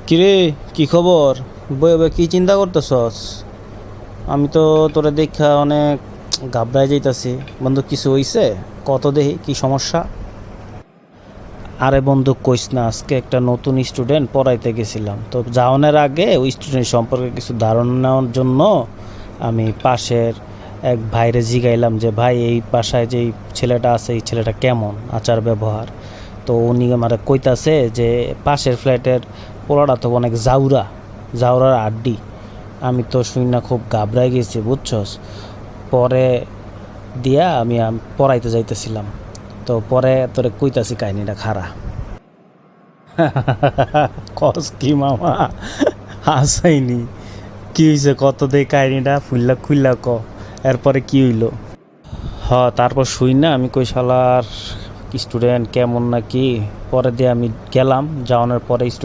কিরে, কি খবর? বয়ে বয়ে কি চিন্তা করতেছস? আমি তো তোরে দেখা অনেক ঘাবড়ায় যাইতাছি। বন্ধু, কিছু হইছে? কত দেহি কি সমস্যা? আরে বন্ধু, কইস না। আজকে একটা নতুন স্টুডেন্ট পড়াইতে গেছিলাম, তো যাওয়ানোর আগে ওই স্টুডেন্ট সম্পর্কে কিছু ধারণা নেওয়ার জন্য আমি পাশের এক ভাইরে জিগাইলাম যে, ভাই, এই বাসায় যে ছেলেটা আছে, এই ছেলেটা কেমন আচার ব্যবহার। তো উনি আমার কইতাছে যে পাশের ফ্ল্যাটের পোলাটা তো অনেক জাউরা, জাউরার আড্ডি। আমি তো শুনি না, খুব ঘাবড়াই গেছি, বুঝছস। পরে দিয়া আমি পড়াইতে যাইতেছিলাম, তো পরে তোরে কইতাছি কাহিনীটা খারা। কস কি মামা? হাসাইনি? কি হইছে কত দে কাহিনীটা ফুল্লা খুল্লা ক। এরপরে কি হইলো? তারপর শুই না আমি কই শালার স্টুডেন্ট কেমন নাকি। পরে দিয়ে আমি গেলাম, যাওয়ানোর পরে